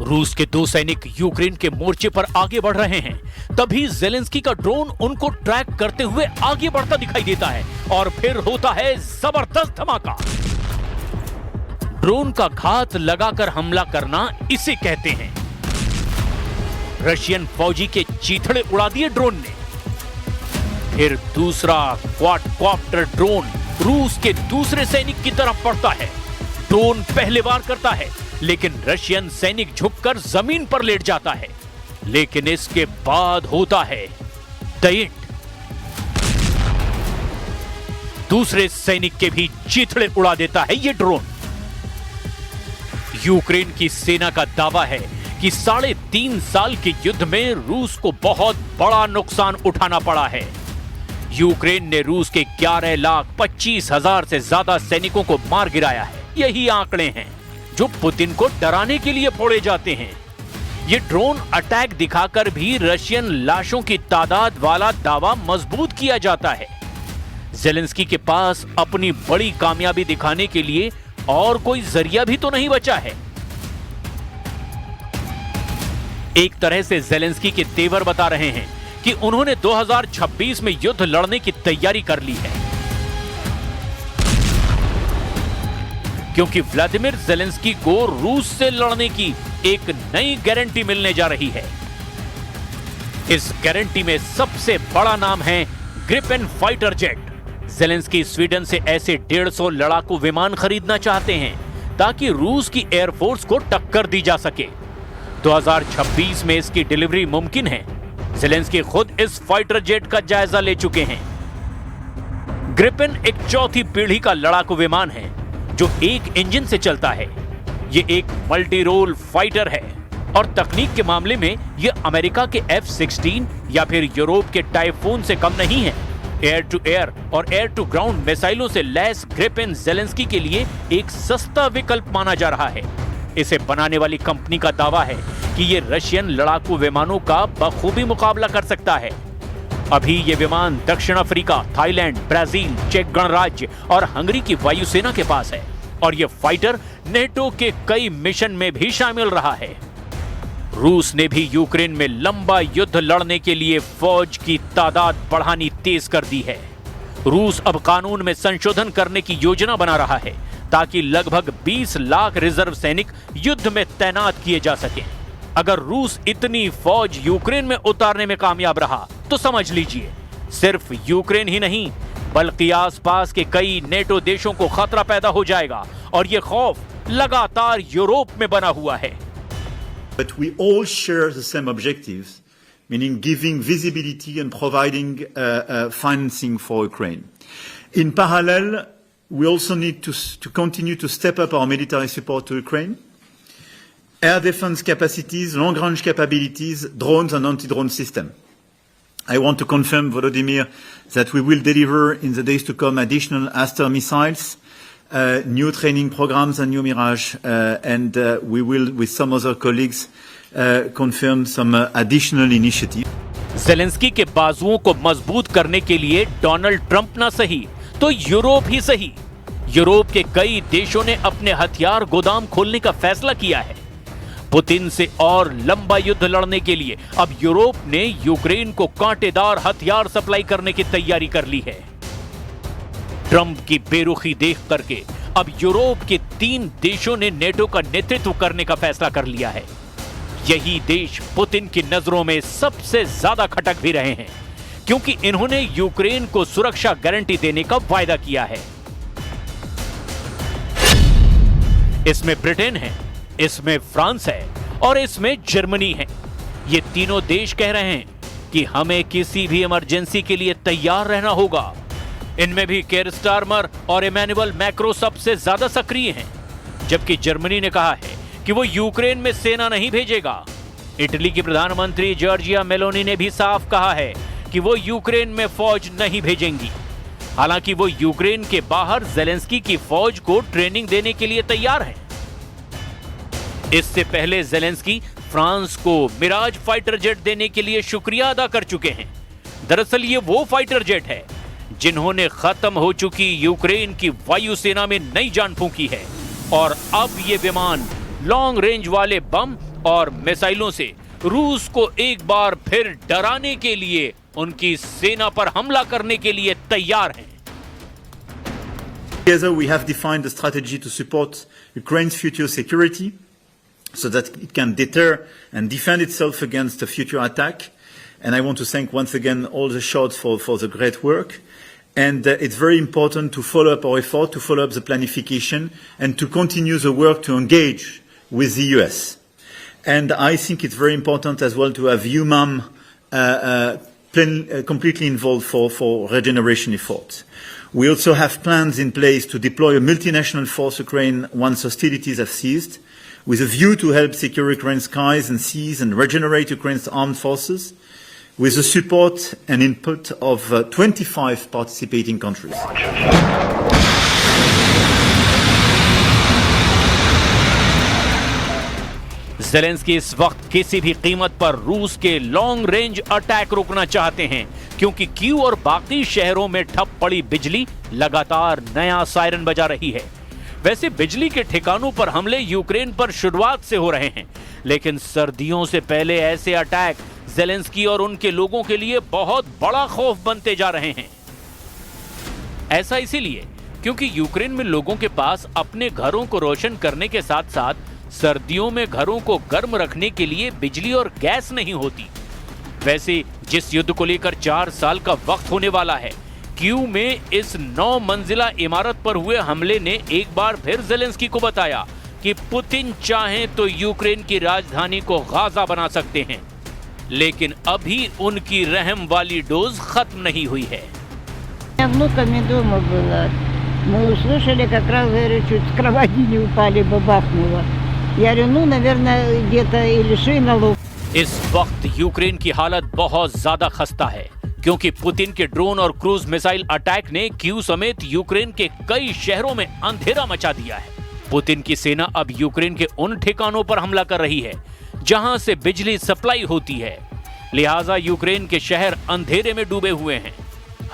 रूस के 2 सैनिक यूक्रेन के मोर्चे पर आगे बढ़ रहे हैं। तभी जेलेंस्की का ड्रोन उनको ट्रैक करते हुए आगे बढ़ता दिखाई देता है और फिर होता है जबरदस्त धमाका। ड्रोन का घात लगाकर हमला करना इसे कहते हैं। रशियन फौजी के चीथड़े उड़ा दिए ड्रोन ने। फिर दूसरा क्वाडकॉप्टर ड्रोन रूस के दूसरे सैनिक की तरफ पड़ता है। ड्रोन पहले वार करता है, लेकिन रशियन सैनिक झुककर जमीन पर लेट जाता है। लेकिन इसके बाद होता है द एंड। दूसरे सैनिक के भी चीथड़े उड़ा देता है यह ड्रोन। यूक्रेन की सेना का दावा है कि 3.5 साल के युद्ध में रूस को बहुत बड़ा नुकसान उठाना पड़ा है। यूक्रेन ने रूस के 11,25,000 से ज्यादा सैनिकों को मार गिराया है। यही आंकड़े हैं जो पुतिन को डराने के लिए फोड़े जाते हैं। ये ड्रोन अटैक दिखाकर भी रशियन लाशों की तादाद वाला दावा मजबूत किया जाता है। जेलेंस्की के पास अपनी बड़ी कामयाबी दिखाने के लिए और कोई जरिया भी तो नहीं बचा है। एक तरह से जेलेंस्की के तेवर बता रहे हैं कि उन्होंने 2026 में युद्ध लड़ने की तैयारी कर ली है, क्योंकि व्लादिमीर जेलेंस्की को रूस से लड़ने की एक नई गारंटी मिलने जा रही है। इस गारंटी में सबसे बड़ा नाम है Gripen fighter jet. Zelensky Sweden से ऐसे 150 लड़ाकू विमान खरीदना चाहते हैं ताकि रूस की एयरफोर्स को टक्कर दी जा सके। 2026 में इसकी डिलीवरी मुमकिन है। जेलेंस्की खुद इस फाइटर जेट का जायजा ले चुके हैं। ग्रिपेन एक चौथी पीढ़ी का लड़ाकू विमान है जो एक इंजन से चलता है। यह एक मल्टी रोल फाइटर है और तकनीक के मामले में यह अमेरिका के F-16 या फिर यूरोप के टाइफून से कम नहीं है। एयर टू एयर और एयर टू ग्राउंड मिसाइलों से लैस ग्रिपेन जेलेंस्की के लिए एक सस्ता विकल्प माना जा रहा है। इसे बनाने वाली कंपनी का दावा है कि यह रशियन लड़ाकू विमानों का बखूबी मुकाबला कर सकता है। अभी ये विमान दक्षिण अफ्रीका, थाईलैंड, ब्राजील, चेक गणराज्य और हंगरी की वायुसेना के पास है और यह फाइटर नेटो के कई मिशन में भी शामिल रहा है। रूस ने भी यूक्रेन में लंबा युद्ध लड़ने के लिए फौज की तादाद बढ़ानी तेज कर दी है। रूस अब कानून में संशोधन करने की योजना बना रहा है ताकि लगभग 20 लाख रिजर्व सैनिक युद्ध में तैनात किए जा सकें। अगर रूस इतनी फौज यूक्रेन में उतारने में कामयाब रहा तो समझ लीजिए सिर्फ यूक्रेन ही नहीं बल्कि आसपास के कई नेटो देशों को खतरा पैदा हो जाएगा और यह खौफ लगातार यूरोप में बना हुआ है। But we all share the same objectives, meaning giving visibility and providing financing for Ukraine. In parallel, we also need to continue to step up our military support to Ukraine. Air defense capacities, long-range capabilities, drones and anti-drone system. I want to confirm, Volodymyr, that we will deliver in the days to come additional Aster missiles, new training programs and new Mirage, and we will, with some other colleagues, confirm some additional initiatives. Zelensky के बाजुओं को मजबूत करने के लिए Donald Trump ना सही तो Europe ही सही। यूरोप के कई देशों ने अपने हथियार गोदाम खोलने का फैसला किया है। पुतिन से और लंबा युद्ध लड़ने के लिए अब यूरोप ने यूक्रेन को कांटेदार हथियार सप्लाई करने की तैयारी कर ली है। ट्रंप की बेरुखी देख करके अब यूरोप के 3 देशों ने नेटो का नेतृत्व करने का फैसला कर लिया है। यही देश पुतिन की नजरों में सबसे ज्यादा खटक भी रहे हैं क्योंकि इन्होंने यूक्रेन को सुरक्षा गारंटी देने का वायदा किया है। इसमें ब्रिटेन है, इसमें फ्रांस है और इसमें जर्मनी है। ये तीनों देश कह रहे हैं कि हमें किसी भी इमरजेंसी के लिए तैयार रहना होगा। इनमें भी केयर स्टारमर और इमैनुअल मैक्रो सबसे ज्यादा सक्रिय हैं, जबकि जर्मनी ने कहा है कि वो यूक्रेन में सेना नहीं भेजेगा। इटली की प्रधानमंत्री जॉर्जिया मेलोनी ने भी साफ कहा है कि वो यूक्रेन में फौज नहीं भेजेंगी। हालांकि वो यूक्रेन के बाहर जेलेंस्की की फौज को ट्रेनिंग देने के लिए तैयार हैं। इससे पहले जेलेंस्की फ्रांस को मिराज फाइटर जेट देने के लिए शुक्रिया अदा कर चुके हैं। दरअसल ये वो फाइटर जेट है जिन्होंने खत्म हो चुकी यूक्रेन की वायुसेना में नई जान फूंकी है और अब ये विमान लॉन्ग रेंज वाले बम और मिसाइलों से रूस को एक बार फिर डराने के लिए उनकी सेना पर हमला करने के लिए तैयार हैं। Together we have defined a strategy to support Ukraine's future security so that it can deter and defend itself against a future attack. And I want to thank once again all the Scholz for the great work. And it's very important to follow up our effort, to follow up the planification, and to continue the work to engage with the US. And I think it's very important as well to have UMAM completely involved for regeneration efforts. We also have plans in place to deploy a multinational force Ukraine once hostilities have ceased, with a view to help secure Ukraine's skies and seas and regenerate Ukraine's armed forces, with the support and input of 25 participating countries. Zelensky इस वक्त किसी भी कीमत पर रूस के long range attack रोकना चाहते हैं, क्योंकि कीव और बाकी शहरों में ठप पड़ी बिजली लगातार नया सायरन बजा रही है। वैसे बिजली के ठिकानों पर हमले यूक्रेन पर शुरुआत से हो रहे हैं, लेकिन सर्दियों से पहले ऐसे अटैक ज़ेलेंस्की और उनके लोगों के लिए बहुत बड़ा खौफ बनते जा रहे हैं। ऐसा इसीलिए क्योंकि यूक्रेन में लोगों के पास अपने घरों को रोशन करने के साथ साथ सर्दियों में घरों को गर्म रखने के लिए बिजली और गैस नहीं होती। वैसे जिस युद्ध को लेकर 4 साल का वक्त होने वाला है, कीव में इस 9 मंजिला इमारत पर हुए हमले ने एक बार फिर ज़ेलेंस्की को बताया कि पुतिन चाहें तो यूक्रेन की राजधानी को गाजा बना सकते हैं, लेकिन अभी उनकी रहम वाली डोज खत्म नहीं हुई है। Внуками дома была. Мы услышали, как раз, говорю, чуть с кровати не упали, бабахнуло. Я говорю, ну, наверное, где-то или шина лопнула. इस वक्त यूक्रेन की हालत बहुत ज्यादा खस्ता है, क्योंकि पुतिन के ड्रोन और क्रूज मिसाइल अटैक ने कीव समेत यूक्रेन के कई शहरों में अंधेरा मचा दिया है। पुतिन की सेना अब यूक्रेन के उन ठिकानों पर हमला कर रही है जहां से बिजली सप्लाई होती है, लिहाजा यूक्रेन के शहर अंधेरे में डूबे हुए हैं।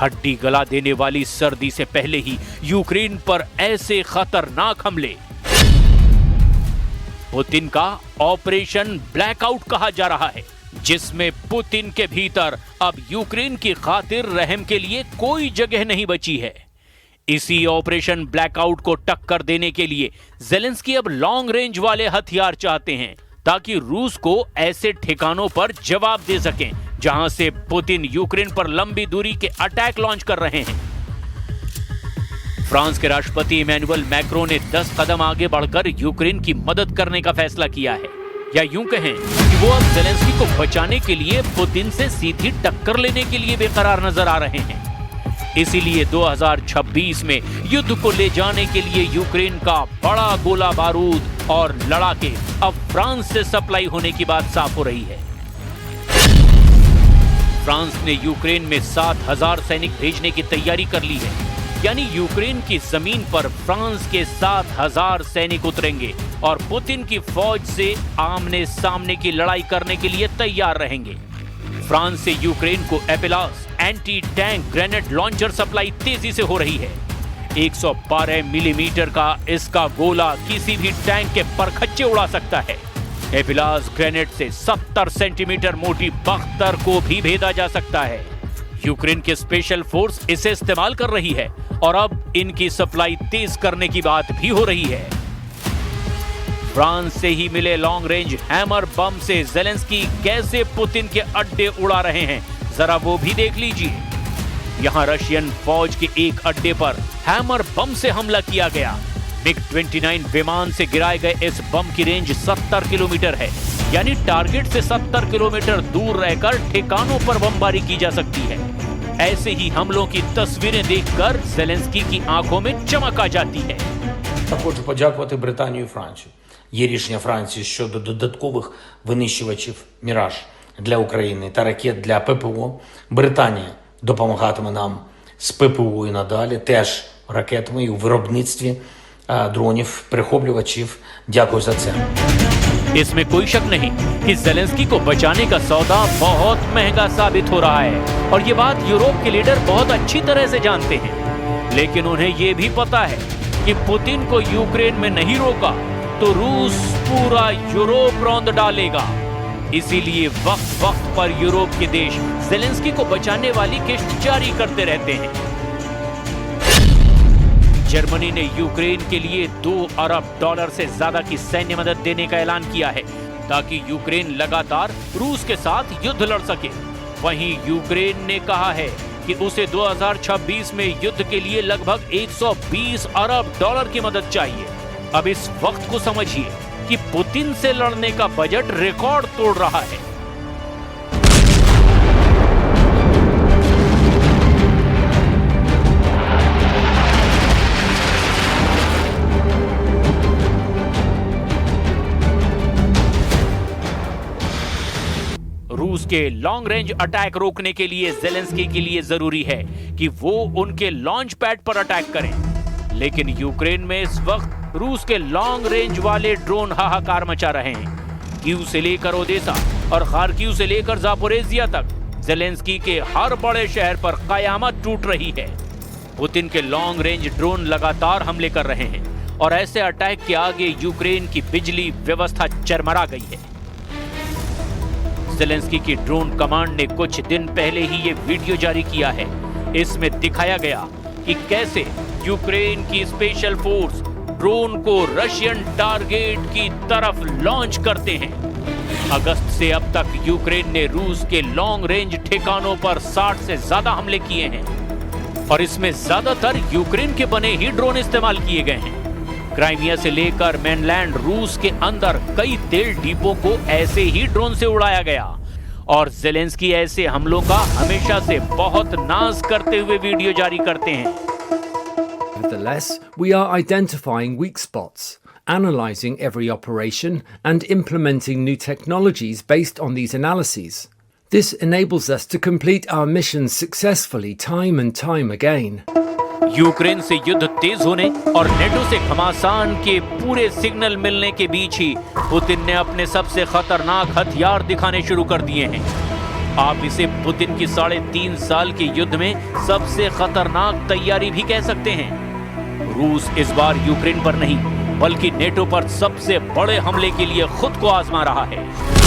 हड्डी गला देने वाली सर्दी से पहले ही यूक्रेन पर ऐसे खतरनाक हमले। पुतिन का ऑपरेशन ब्लैकआउट कहा जा रहा है, जिसमें पुतिन के भीतर अब यूक्रेन की खातिर रहम के लिए कोई जगह नहीं बची है। इसी ऑपरेशन ब्लैकआउट को टक्कर देने के लिए ज़ेलेंस्की अब लॉन्ग रेंज वाले हथियार चाहते हैं, ताकि रूस को ऐसे ठिकानों पर जवाब दे सकें जहां से पुतिन यूक्रेन पर लंबी दूरी के अटैक लॉन्च कर रहे हैं। फ्रांस के राष्ट्रपति इमैनुअल मैक्रों ने 10 कदम आगे बढ़कर यूक्रेन की मदद करने का फैसला किया है, या यूं कहें कि वो अब ज़ेलेंस्की को बचाने के लिए पुतिन से सीधी टक्कर लेने के लिए बेकरार नजर आ रहे हैं। इसीलिए 2026 में युद्ध को ले जाने के लिए यूक्रेन का बड़ा गोला बारूद और लड़ाके अब फ्रांस से सप्लाई होने की बात साफ हो रही है। फ्रांस ने यूक्रेन में 7,000 सैनिक भेजने की तैयारी कर ली है, यानी यूक्रेन की जमीन पर फ्रांस के 7,000 सैनिक उतरेंगे और पुतिन की फौज से आमने सामने की लड़ाई करने के लिए तैयार रहेंगे। फ्रांस से यूक्रेन को Apilas anti tank grenade launcher supply तेजी से हो रही है। 112 मिलीमीटर का इसका गोला किसी भी टैंक के परखच्चे उड़ा सकता है। एपिलास ग्रेनेड से 70 सेंटीमीटर मोटी बख्तर को भी भेदा जा सकता है। यूक्रेन के स्पेशल फोर्स इसे इस्तेमाल कर रही है और अब इनकी सप्लाई तेज करने की बात भी हो रही है। फ्रांस से ही मिले लॉन्ग रेंज हैमर बम से ज़ेलेंस्की कैसे पुतिन के अड्डे उड़ा रहे हैं, जरा वो भी देख लीजिए। यहां रशियन फौज के एक अड्डे पर हैमर बम से हमला किया गया। MiG-29 विमान से गिराए गए इस बम की रेंज 70 किलोमीटर है, यानी टारगेट से 70 किलोमीटर दूर रहकर ठिकानों पर बमबारी की जा सकती है। ऐसे ही हमलों की तस्वीरें देखकर ज़ेलेंस्की की आंखों में चमक आ जाती है। Хочу подякувати Британію і Францію. Є рішення Франції щодо додаткових винищувачів «Міраж» для України та ракет для ППО. Британія допомагатиме нам з ППО і надалі, теж ракетами і у виробництві дронів, перехоплювачів. Дякую за це. इसमें कोई शक नहीं कि ज़ेलेंस्की को बचाने का सौदा बहुत महंगा साबित हो रहा है, और ये बात यूरोप के लीडर बहुत अच्छी तरह से जानते हैं। लेकिन उन्हें ये भी पता है कि पुतिन को यूक्रेन में नहीं रोका तो रूस पूरा यूरोप रौंद डालेगा। इसीलिए वक्त वक्त पर यूरोप के देश ज़ेलेंस्की को बचाने वाली किश्त जारी करते रहते हैं। जर्मनी ने यूक्रेन के लिए $2 अरब से ज्यादा की सैन्य मदद देने का ऐलान किया है ताकि यूक्रेन लगातार रूस के साथ युद्ध लड़ सके। वहीं यूक्रेन ने कहा है कि उसे 2026 में युद्ध के लिए लगभग $120 अरब की मदद चाहिए। अब इस वक्त को समझिए कि पुतिन से लड़ने का बजट रिकॉर्ड तोड़ रहा है। रूस के लॉन्ग रेंज अटैक रोकने के लिए ज़ेलेंस्की के लिए जरूरी है कि वो उनके लॉन्च पैड पर अटैक करें, लेकिन यूक्रेन में इस वक्त रूस के लॉन्ग रेंज वाले ड्रोन हाहाकार मचा रहे हैं। कीव से लेकर ओदेसा और खार्किव से लेकर जापोरेजिया तक ज़ेलेंस्की के हर बड़े शहर पर कयामत टूट रही है। पुतिन के लॉन्ग रेंज ड्रोन लगातार हमले कर रहे हैं और ऐसे अटैक के आगे यूक्रेन की बिजली व्यवस्था चरमरा गई है। ज़ेलेंस्की की ड्रोन कमांड ने कुछ दिन पहले ही ये वीडियो जारी किया है। इसमें दिखाया गया कि कैसे यूक्रेन की स्पेशल फोर्स ड्रोन को रशियन टारगेट की तरफ लॉन्च करते हैं। अगस्त से अब तक यूक्रेन ने रूस के लॉन्ग रेंज ठिकानों पर 60 से ज्यादा हमले किए हैं और इसमें ज्यादातर यूक्रेन के बने ही ड्रोन इस्तेमाल किए गए हैं। क्राइमिया से लेकर मेनलैंड रूस के अंदर कई तेल डिपो को ऐसे ही ड्रोन से उड़ाया गया और ज़ेलेंस्की ऐसे हमलों का हमेशा से बहुत नाज करते हुए वीडियो जारी करते हैं। Nevertheless, we are identifying weak spots, analyzing every operation and implementing new technologies based on these analyses. This enables us to complete our missions successfully time and time again. Ukraine से युद्ध तेज होने और NATO से घमासान के पूरे signal मिलने के बीच ही पुतिन ने अपने सबसे खतरनाक हथियार दिखाने शुरू कर दिए हैं। आप इसे पुतिन की 3.5 साल के युद्ध में सबसे खतरनाक तैयारी भी कह सकते हैं। रूस इस बार यूक्रेन पर नहीं बल्कि नेटो पर सबसे बड़े हमले के लिए खुद को आजमा रहा है।